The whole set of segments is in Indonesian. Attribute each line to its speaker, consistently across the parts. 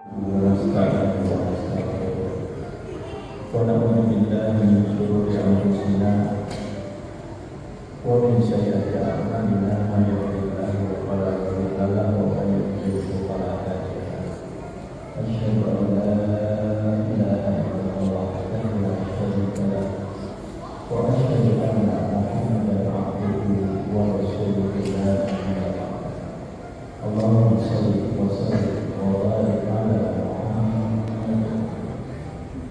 Speaker 1: ونستعين ونستغفره ونعوذ بالله من شرور أنفسنا ومن سيئات أعمالنا من يهده الله فلا مضل له ومن يضلل فلا هادي له أشهد أن لا إله إلا الله وحده لا شريك له وأشهد أن محمدا عبده ورسوله لا نبي بعده اللهم صل وسلم وبارك على محمد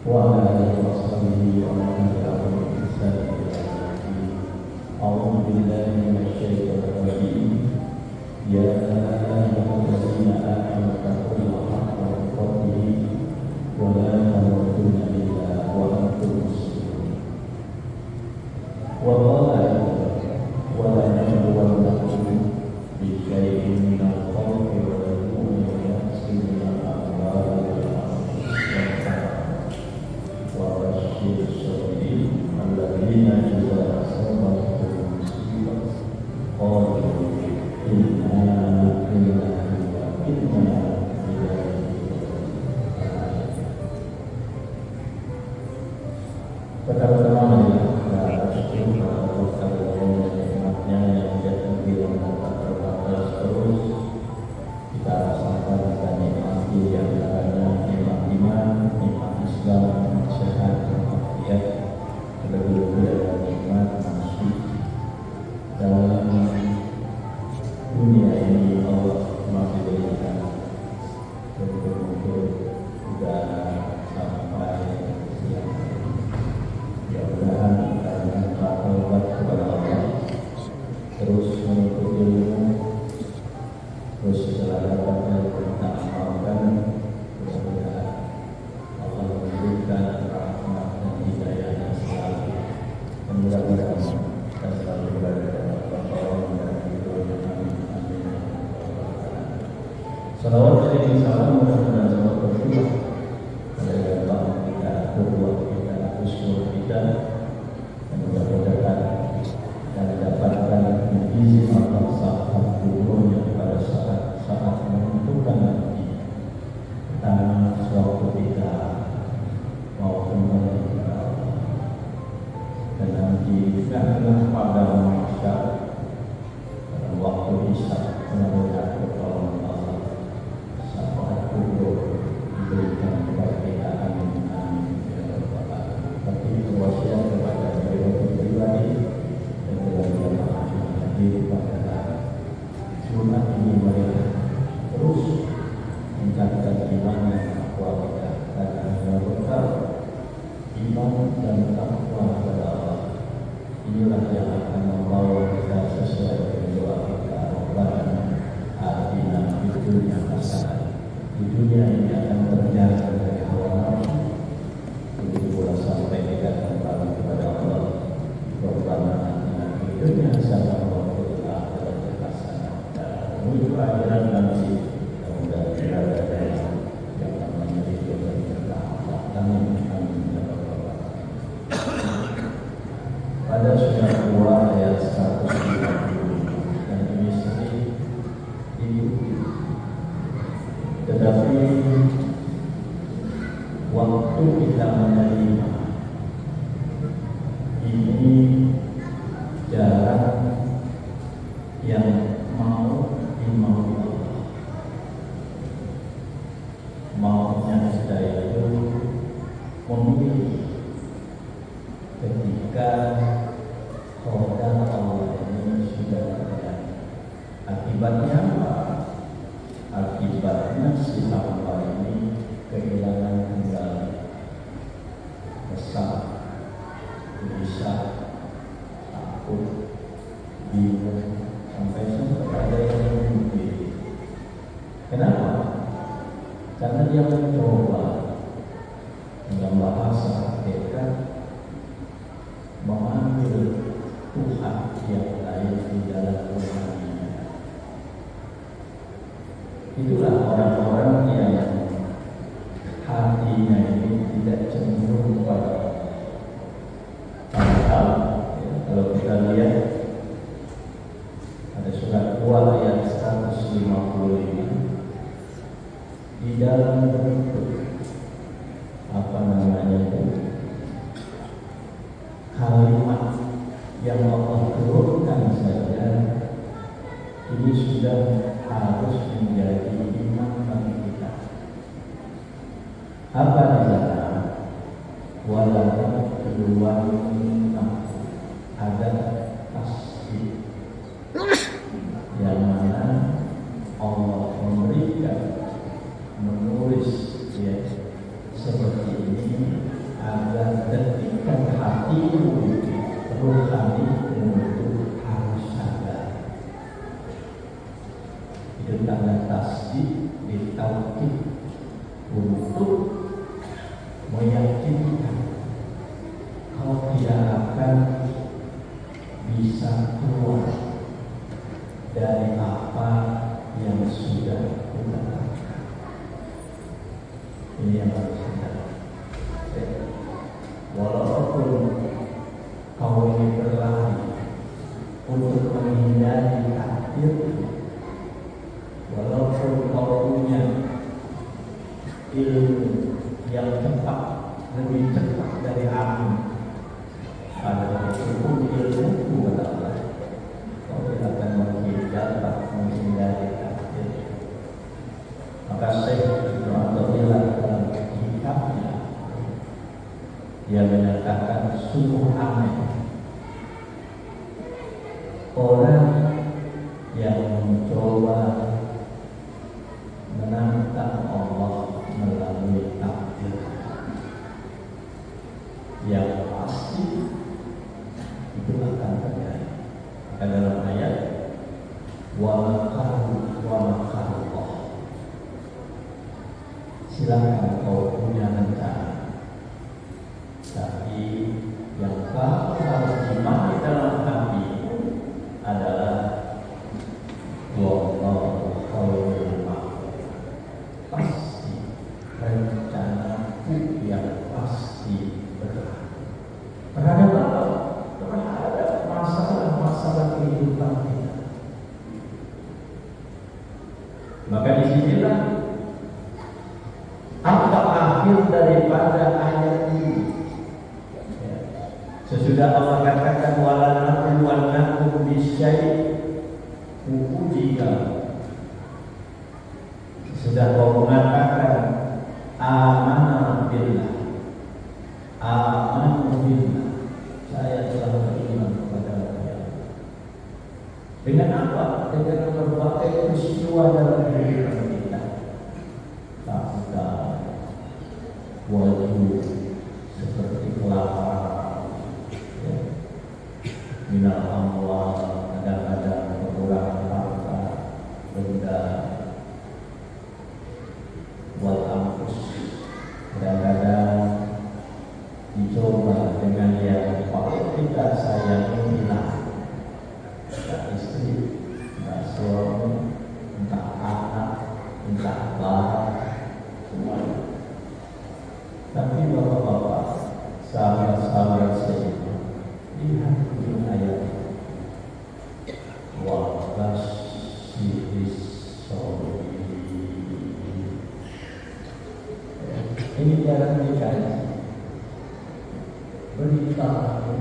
Speaker 1: وعلى آله وصحبه ومن تبعهم بإحسان إلى يوم الدين. أعوذ بالله من الشيطان الرجيم. يا أيها الذين آمنوا اتقوا الله حق تقاته ولا تموتن إلا وأنتم مسلمون. وقال ولنبلونكم بشيء من الخوف والجوع ونقص من الأموال والأنفس والثمرات وبشر الصابرين الذين إذا أصابتهم مصيبة قالوا إنا لله وإنا إليه pertama-tama kita bersyukur kepada Allah dan nikmatnya yang tidak terhilang dan tak terbatas terus kita rasakan dan nikmati yang adanya nikmat iman, nikmat Islam, nikmat sehat, nikmat afiat, terlebih-lebih adalah nikmat masih dalam dunia ini Allah masih berikan mungkin sudah sampai siang. Mudah-mudahan kita dengan bertaubat kepada Allah, terus menuntut ilmu, terus segala dapatnya kita amalkan. Mudah-mudahan Allah memberikan rahmat dan hidayahnya selalu, dan mudah-mudahan kita selalu berada dalam pertolongan dan ridhonya. Amin. Amin. Salawat dan salam mudah-mudahan selalu berlimpah kepada Allah kita, kedua kita, usul kita, dan mudah-mudahan kita mendapatkan izin Allah saat dunia pada saat menentukan nanti tentang suatu kita mau kembali kepada Allah, dan nanti karena pada masa dalam waktu hisab menemukan pertolongan Allah saat kubur diberikan kepada kita. Amin. Amin. Tapi wasiat kepada diri pribadi dan kepada masyarakat pada Jumat ini mereka terus meningkatkan iman dan takwa kita, karena bekal iman dan takwa kepada Allah inilah yang akan membawa kita sesuai dengan doa kita. Rabbana atina fid dunya hasanah, di dunia ini akan terjaga dari hawa nafsu. Begitu pula sampai kita kembali kepada Allah. Rabbana atina fid dunya hasanah wa fil akhirati hasanah, dan menuju akhirat nanti mudah-mudahan berada dalam yang namanya ridho dan rahmat. Amin. Amin. Ya Rabbal Alamin. Pada surah 2 ayat 150, dan ini sering diikuti, tetapi waktu kita menerima ini jarak yang mau dimauti Allah. Maunya kita itu memilih ketika kodam Allah ini sudah terjadi. Akibatnya apa? Akibatnya si hamba ini kehilangan kendali, resah, gelisah, takut, bingung, sampai ada yang bunuh diri. Kenapa? Karena dia mencoba dalam bahasa hakikat mengambil Tuhan yang lain di dalam Tuhannya. Itulah orang-orang yang hatinya ini tidak cenderung pada hal. Kalau kita lihat ada surat 2 ayat 155, di dalam bentuk apa namanya itu kalimat yang Allah turunkan saja ini sudah harus menjadi iman bagi kita. Apa di sana? Walaupun kedua ada pasti yang mana Allah memberikan menulis ya seperti ini agar ketika hatimu rohani untuk harus sadar itu tanda tasdik ditauhid untuk meyakinkan kau tidak akan bisa keluar dari apa yang sudah kulakukan. Ini yang harus kita walaupun kau ini berlari untuk menghindari takdir, walaupun kau punya ilmu yang cepat, lebih cepat dari angin, pada itu pun ilmu adalah kau tidak akan menghindari takdir. Maka saya Alhamdulillah dalam kitabnya dia menyatakan sungguh aneh orang yang mencoba menantang Allah melalui takdir yang pasti itu akan terjadi. Dalam ayat wa makaru silakan kau punya rencana, tapi yang kau harus imani dalam hati adalah wallahu khairul makirin. Pasti rencanaku yang pasti benar. Terhadap apa? Terhadap masalah-masalah kehidupan kita. Maka disinilah apa akhir daripada ayat ini. Sesudah Allah katakan wala nabluwannakum bisyai' jika sudah kau mengatakan amanu billah, saya telah beriman kepada Allah. Dengan apa? Dengan berbagai peristiwa dalam kehidupan kita. Tak wajib seperti kelaparan, ya. Minal amwal, kadang-kadang kekurangan harta, benda, wal anfus, kadang-kadang dicoba dengan yang paling kita sayangi hilang, entah istri, entah suami, entah anak, entah barang, semuanya. Tapi bapak-bapak, sahabat-sahabat saya, lihat di ayat wa basyiris sabirin. Ini jarang dikaji. Beritahu,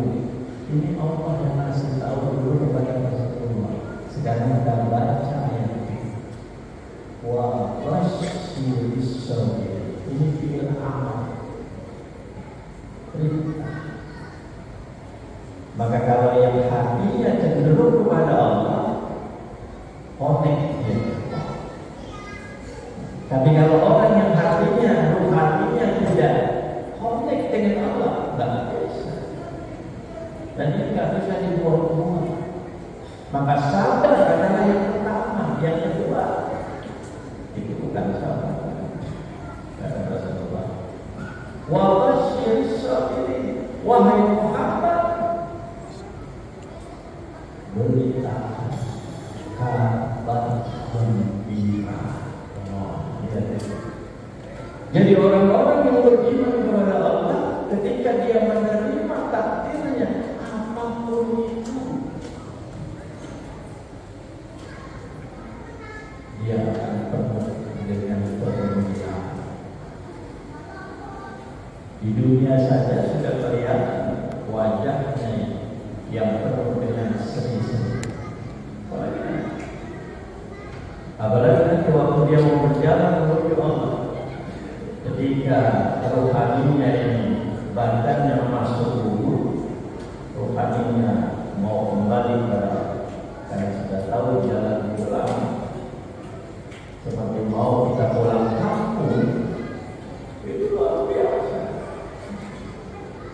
Speaker 1: ini Allah yang ngasih tahu dulu kepada Rasulullah. Sekarang kita baca ayat ini. Wa basyiris sabirin. Ini fi'il amal. Perintah. Maka kalau yang hatinya cenderung kepada Allah, connect dia. Tapi kalau orang yang hatinya tidak connect dengan Allah, tidak bisa. Dan ini tidak bisa dibuat-buat. Maka sabar adalah yang pertama, yang kedua itu bukan sabar. Kata Rasulullah, wa basyiris sabirin, wahai Muhammad, beritakan kabar gembira. Jadi orang-orang yang beriman kepada Allah, ketika dia menerima takdirnya apapun itu, dia akan penuh dengan kemuliaan. Di dunia saja sudah kelihatan wajahnya yang penuh dengan seri-seri. Apalagi nanti waktu dia mau berjalan menuju Allah, ketika rohaninya ini badannya masuk kubur, rohaninya mau kembali karena sudah tahu jalan pulang, seperti mau kita pulang kampung. Itu luar biasa.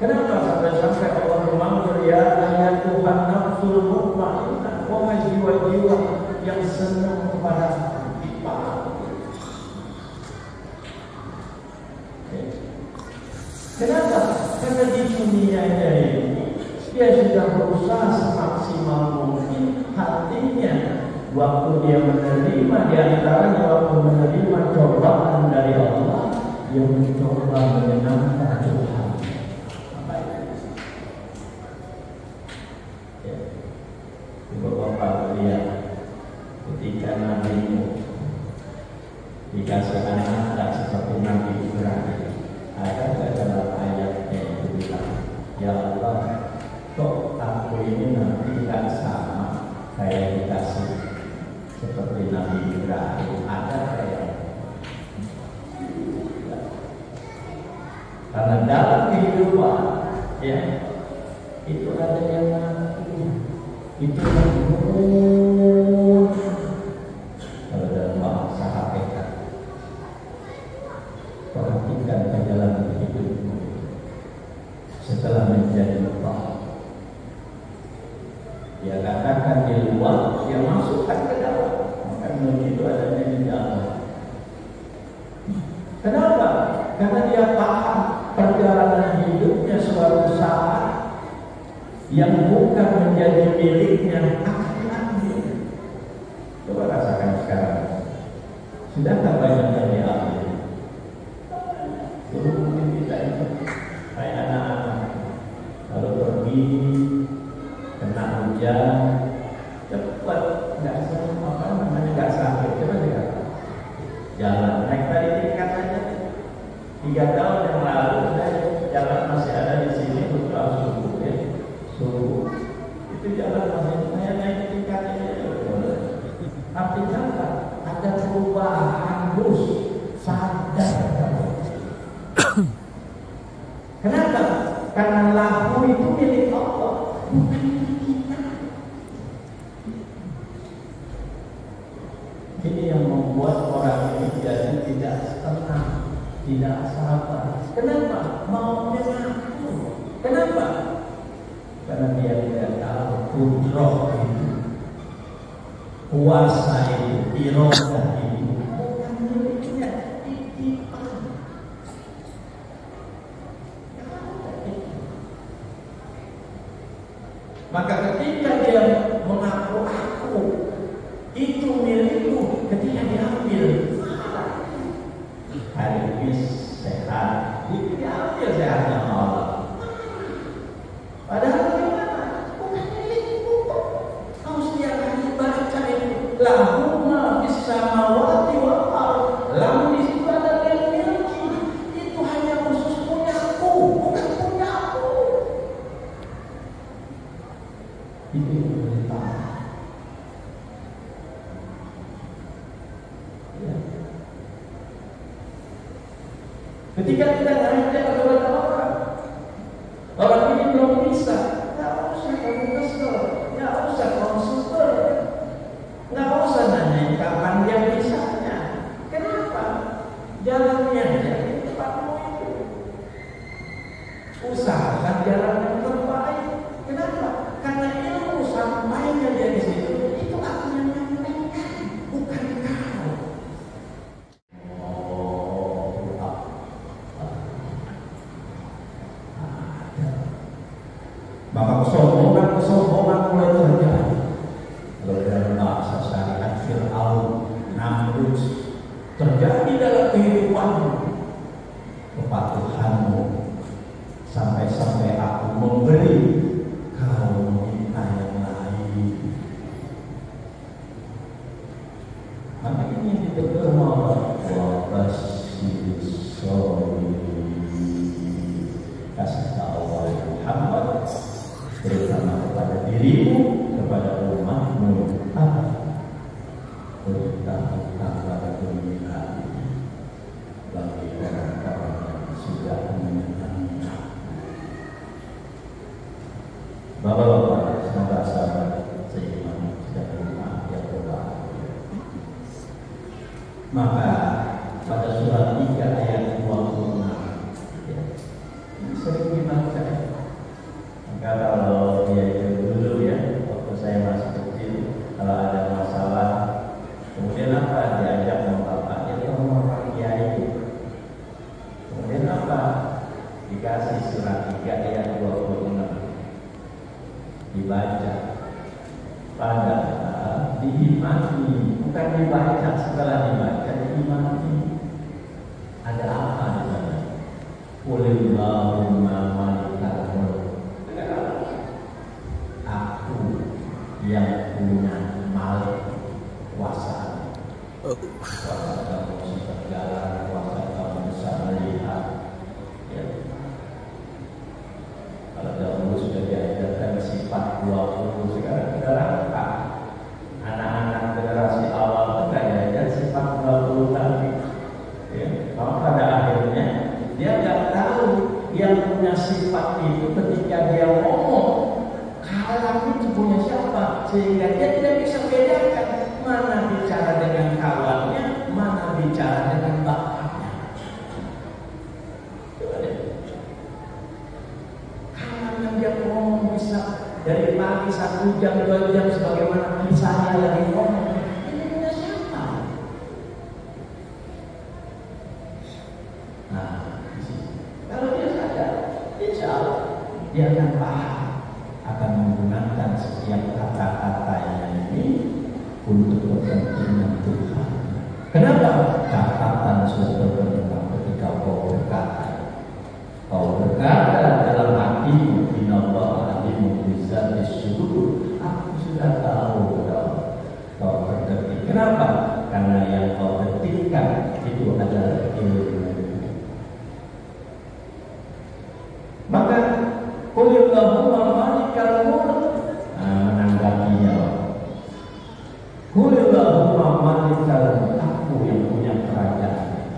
Speaker 1: Kenapa sampai Allah memanggil ya ayat Tuhan nafsul mutmainnah, wahai jiwa-jiwa yang senang kepada ibadah. Kenapa? Karena di dunia ini dia sudah berusaha semaksimal mungkin hatinya waktu dia menerima, di antaranya waktu menerima cobaan dari Allah, dia mencoba menyenangkan Tuhan. Bapak lihat ketika Nabi Nuh dikasih anak tak seperti Nabi Ibrahim, ada dalam ayatnya itu bilang, ya Allah, kok aku ini nanti tak sama kayak dikasih seperti Nabi Ibrahim? Ada kayak karena dalam kehidupan ya itu ada yang itu kalau dalam bahasa hakikat, perhatikan perjalanan hidupmu setelah menjadi Allah. Dia katakan di luar, dia masukkan ke dalam, maka itu adanya di dalam. Kenapa? Karena dia paham perjalanan hidupnya suatu saat yang bukan menjadi miliknya akan diambil. Coba rasakan sekarang. Sudahkah banyak yang diambil? Dulu mungkin kita itu kayak anak-anak, kalau pergi kena hujan cepat, nggak sakit, coba lihat jalan naik tadi tingkat saja. 3 tahun yang lalu saya jalan masih ada di sini untuk subuh ya. Subuh itu jalan masih saya naik tingkatnya. Artinya apa? Ada perubahan bus sadar. Kenapa? Karena lahu itu milik Allah, bukan milik kita. Ini yang membuat orang ini jadi tidak tenang, tidak sabar. Kenapa? Maunya ngaku. Kenapa? Karena dia tidak tahu kudroh itu, kuasa itu, irodah itu bukan miliknya, titipan. Maka ketika dia mengaku aku itu milikku, ketika diambil hari ini sehat, diambil sehatnya Allah. Padahal bagaimana? Bukan milikmu. Kau setiap hari baca itu lahu ma fis samawati wal ardh. Lahu di situ ada yang miliki. Itu hanya khusus punyaku, bukan punyaku. Itu perintah. Ya. Ketika kita ngajak kepada orang ini belum bisa, nggak usah kamu kesel, nggak usah kamu super, nggak usah nanya kapan dia bisanya. Kenapa? Jalannya aja di tempatmu itu. Usahakan jalan yang terbaik. Kenapa? Karena ilmu sampainya dia di situ itu akan menyampaikan, bukan kau. Maka kesombongan mulai terjadi. Kalau dalam bahasa syariat Fir'aun, Namrud terjadi dalam kehidupanmu, kepatuhanmu, sampai-sampai aku memberi kau meminta yang lain. dirimu kepada umatmu apa? Beritahu kabar gembira bagi orang-orang yang sudah menyenangi. Bapak-bapak, sahabat-sahabat seiman dan umat yang berbahagia. Maka pada surat 3 ayat 26 ya, ini sering dibaca. Maka kalau dia itu dulu ya, waktu saya masih kecil, kalau ada masalah, kemudian apa diajak sama bapaknya, dia ngomong Pak Kiai. Kemudian apa? Dikasih surat 3 ayat 26 dibaca. Padahal diimani, bukan dibaca, setelah dibaca diimani. Ada apa di sana? Qulillahumma malikal mulk. Aku yang punya malik, kuasa. Kuasa kamu bisa berjalan, kuasa kamu bisa melihat. Ya. Kalau dahulu sudah diajarkan sifat 20, sekarang sudah rangka. Anak-anak generasi awal tidak diajar sifat 20 tadi. Ya. Kalau pada akhirnya dia nggak tahu yang punya sifat itu ketika dia ngomong kalam itu punya siapa, sehingga dia tidak bisa bedakan mana bicara dengan kawannya, mana bicara dengan bapaknya. Kalam yang dia ngomong bisa dari pagi 1 jam 2 jam sebagaimana misalnya lagi ngomong, ini punya siapa? Nah, kalau dia sadar, insya Allah dia akan paham, akan menggunakan setiap kata-katanya ini untuk kepentingan Tuhan. Kenapa? Catatan sudah berkembang ketika kau berkata. Kau berkata dalam hatimu, innallaha alimun bidzati sudur. Aku sudah tahu kau berketik. Kenapa? Karena yang kau ketikkan itu adalah ilmu. Maka qulillahumma malikal mulk, menanggapinya. Qulillahumma malikal mulk, aku yang punya kerajaan.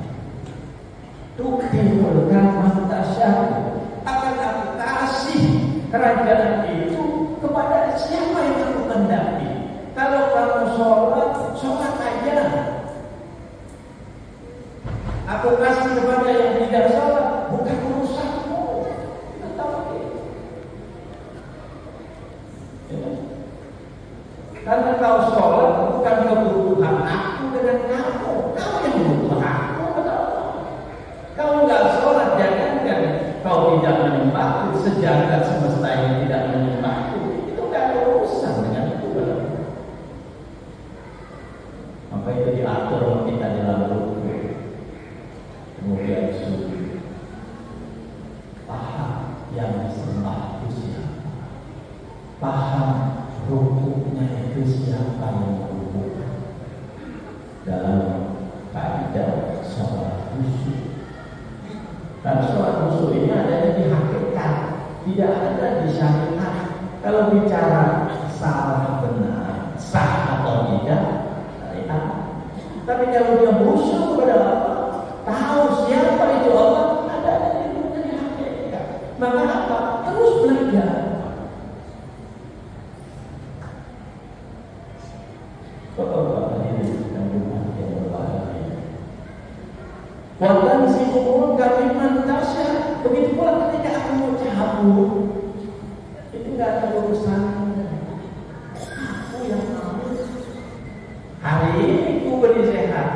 Speaker 1: Tu'til mulka man tasya', akan aku kasih kerajaan itu kepada siapa yang aku kehendaki. Kalau kamu sholat aja. Aku kasih kepada yang tidak sholat, bukan urusanmu. Kita tahu itu. Ya. Karena kau sholat bukan kebutuhan aku dengan kamu. Kau yang butuh aku. Kau nggak sholat, jangankan kau tidak menyembahku, sejagat semesta yang tidak menyembahku, itu nggak ada urusan dengan itu. Maka itu diatur kita dalam ruku, kemudian sujud. Paham yang disembah itu siapa, paham rukunya itu siapa yang merukukan. Dalam kaidah sholat khusyuk. Dan sholat khusyuk ini ada di hakikat, tidak ada di syariat. Kalau bicara salah benar, sah atau tidak, syariat. Tapi kalau dia khusyuk kepada Allah, tahu siapa itu Allah, ada di hakikat. Maka apa? Terus belajar. Bapak-bapak ini dan rumah yang berbahagia. Walau si umur kami mantasya, begitu pula ketika aku mau cabut, itu nggak ada urusan. Aku yang mau. Hari ini ku beri sehat,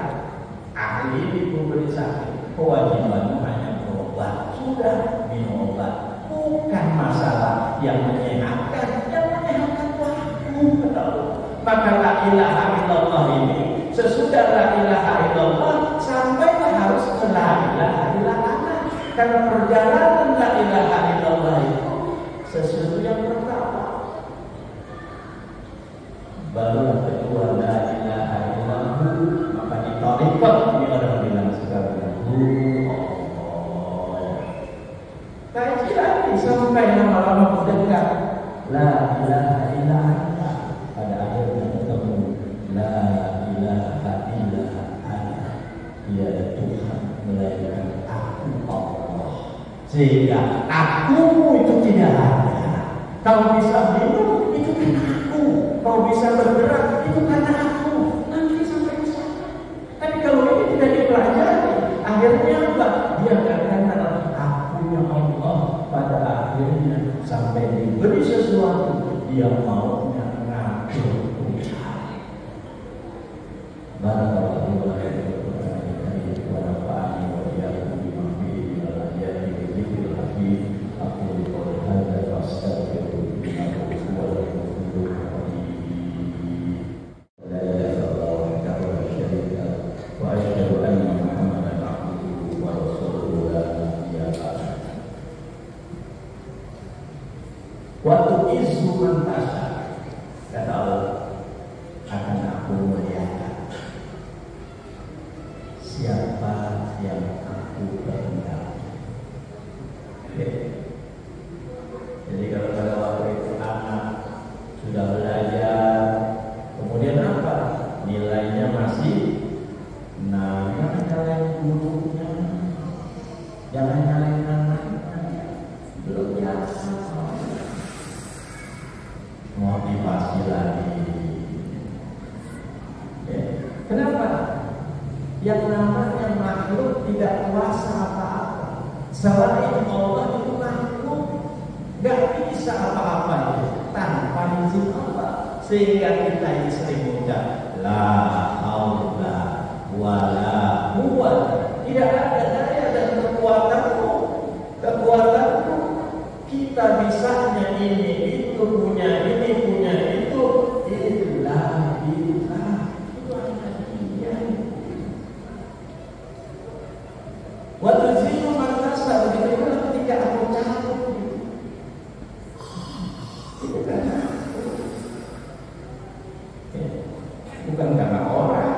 Speaker 1: hari ini ku beri sakit. Kewajibanmu hanya berobat. Sudah minum obat. Bukan masalah yang menyehatkan, yang menyehatkan waktu. Maka la ilaha illallah ini sesudah la ilaha illallah sampailah harus ke la ilaha illallah. Karena perjalanan la ilaha illallah itu sesuatu yang pertama. Baru kedua la ilaha illallah, maka ditarikot ini orang bilang sekarang Allah. Kaji lagi sampai lama-lama mendengar la ilaha illa anta. Pada akhirnya ketemu la ilaha illa anta, tiada Tuhan melainkan aku Allah. Sehingga aku itu tidak ada. Kau bisa minum itu karena aku, kau bisa bergerak itu karena aku. Nanti sampai ke sana. Tapi kalau ini tidak dipelajari, akhirnya apa? Dia katakan akunya Allah. Pada akhirnya sampai diberi sesuatu, dia maunya ngatur Tuhan. Barakallahu alaihi wa nafa'ani wa iyyakum bima fihi min al-ayati wa dzikril hakim. Aku qoul hadza fastaghfiru innahu huwal ghafurur rahim. La ilaha illallah wahdahu la syarika lahu wa asyhadu anna Muhammadan abduhu wa rasuluhu la nabiyya ba'dahu. Wa tu'izzu man tasha. Kata Allah, akan aku muliakan siapa yang aku kehendaki. Jadi kalau pada waktu itu anak sudah belajar, kemudian apa? Nilainya masih, nah jangan nyalain gurunya, jangan nyalain anaknya, belum biasa. Motivasi lagi. Kenapa? Yang namanya makhluk tidak kuasa apa-apa. Selain Allah itu makhluk, gak bisa apa-apa itu tanpa izin Allah. Sehingga kita ini sering mengucap la haula wala quwwata. Tidak ada daya dan kekuatanmu. Kita bisanya ini itu, punya ini punya itu, illa billah. Itu hanya dia. Waktu zinu martasa, begitu pula ketika aku cabut itu karena bukan karena orang,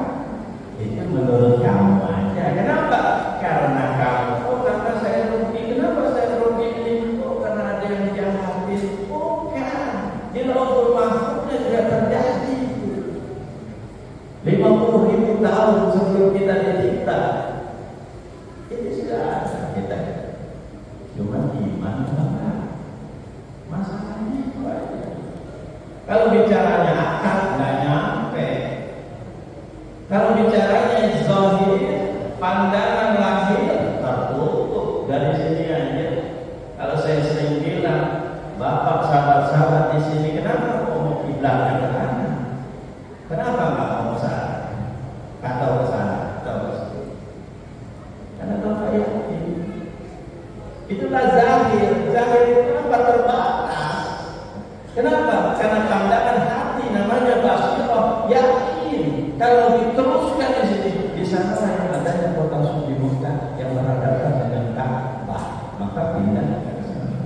Speaker 1: itu menurut kamu aja. Kenapa? Karena kamu. Oh, karena saya rugi. Kenapa saya rugi ini? Oh, karena ada yang jahatin. Bukan. Di lautul mahfuznya tidak terjadi. 50.000 tahun sebelum kita dicipta, itu sudah ada kita. Cuma iman enggak. Masalahnya itu aja. Kalau bicaranya akal nggak nyampe. Kalau bicaranya zahir, pandangan lahir tertutup dari sini aja. Kalau saya sering bilang, Bapak sahabat-sahabat di sini, kenapa kok mau kiblatnya ke kanan? Kenapa nggak mau ke sana? Atau ke sana? Atau ke situ? Karena Bapak yakin. Itulah zahir. Zahir itu kenapa terbatas? Kenapa? Karena pandangan hati namanya basirah, yakin. Kalau diteruskan di sini, di sana yang adanya kota suci Mekah yang berhadapan dengan Ka'bah, maka pindah ke sana.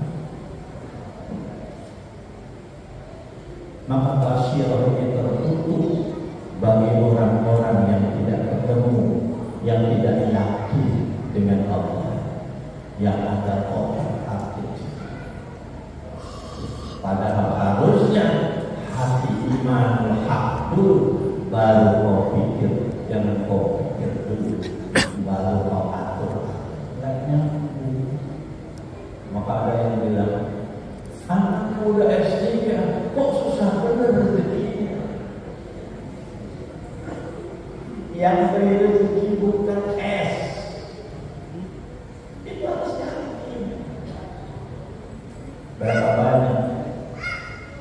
Speaker 1: Maka basirah ini tertutup bagi orang-orang yang tidak ketemu, yang tidak yakin dengan Allah, yang ada orang hati. Padahal harusnya hati iman hak dulu, baru kau pikir. Jangan kau pikir dulu, baru kau atur. Enggaknya, maka ada yang bilang, anakku udah S3, kok susah bener rezekinya. Yang beri rezeki bukan S, itu harus yakin. Berapa banyak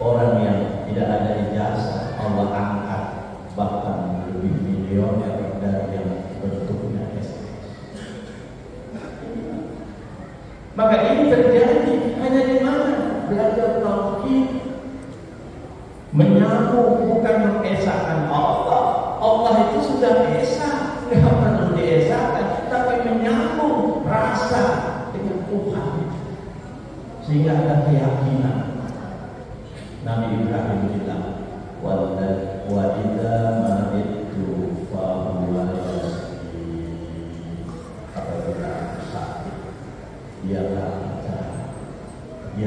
Speaker 1: orang yang tidak ada ijazah Allah angkat, bahkan lebih milioner dari yang bentuknya S. Maka ini terjadi hanya di mana? Belajar tauhid, menyambung, bukan mengesahkan Allah. Allah itu sudah esa, tidak perlu diesakan, tapi menyambung rasa dengan Tuhan, sehingga ada keyakinan. Nabi Ibrahim bilang, wa idza maritu fa huwa yashfi. Apabila sakit, dia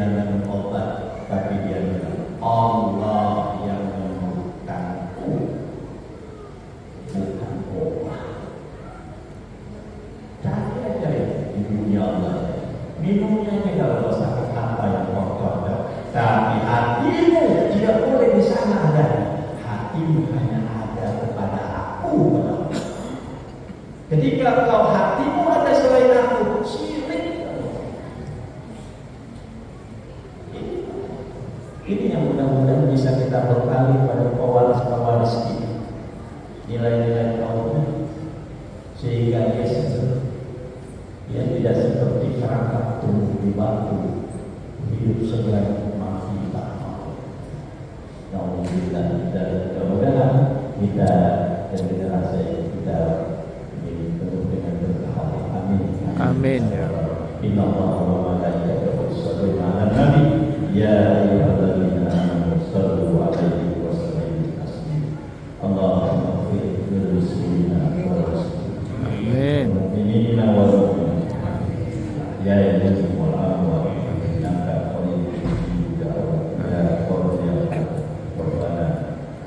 Speaker 1: minum obat, tapi dia minum dunia Allah. Minumnya ini kalau sakit apa yang kotor, tapi hatimu tidak boleh di sana ada. Hatimu hanya ada kepada aku. Ketika kau hatimu ada selain aku, syirik. Ini yang mudah-mudahan bisa kita berpaling pada pewaris-pewaris kita. Nilai-nilai tauhid sehingga dia tidak seperti kerangka tumbuh di batu, hidup segala mati tak mau. Alhamdulillah kita mudah-mudahan kita dan generasi kita ini penuh dengan berkah. Amin.
Speaker 2: Amin ya.
Speaker 1: Inna Allah wa malaikatahu yusholluna 'alan nabi ya ayyuhalladzina amanu shallu 'alaihi wa sallimu taslima. Allahumma ighfir lil muslimina wal mu'minina wal mu'minat ya ilahi wal amwat innaka qaribun ya qarib rabbana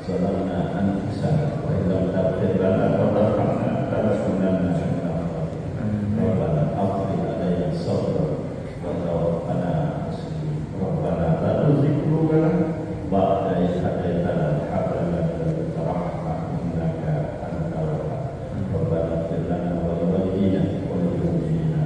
Speaker 1: salamna anfusana wa illam taghfir lana wa tarhamna lanakunanna minal rabbana afri alaina sabra wa tawaffana muslimin rabbana la tuzigh qulubana ba'da idh hadaytana wa hab lana min ladunka rahmah innaka antal wahhab rabbana ighfir lana wa li walidina wa lil mu'minina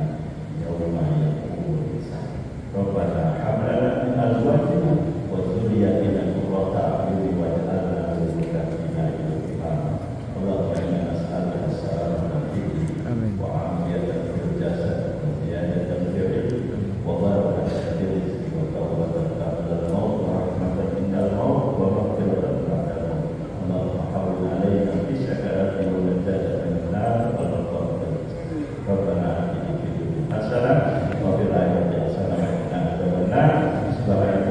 Speaker 1: yawma yaqumul hisab rabbana hab lana min azwajina wa dhurriyyatina qurrata a'yun waj'alna lil muttaqina imama Allahumma inna nas'aluka as-salamata fid din wa 'afiyatan fil jasad wa ziyadatan fil ilm wa barakatan fil rizqi wa tawbatan qabla al-maut wa rahmatan indal maut wa maghfiratan ba'da al-maut Allahumma hawwin 'alaina fi sakarati wa najatan min nar wa tawbatan Rabbana atina fid dunya hasanah wa fil akhirati hasanah wa qina adzabannar subhanaka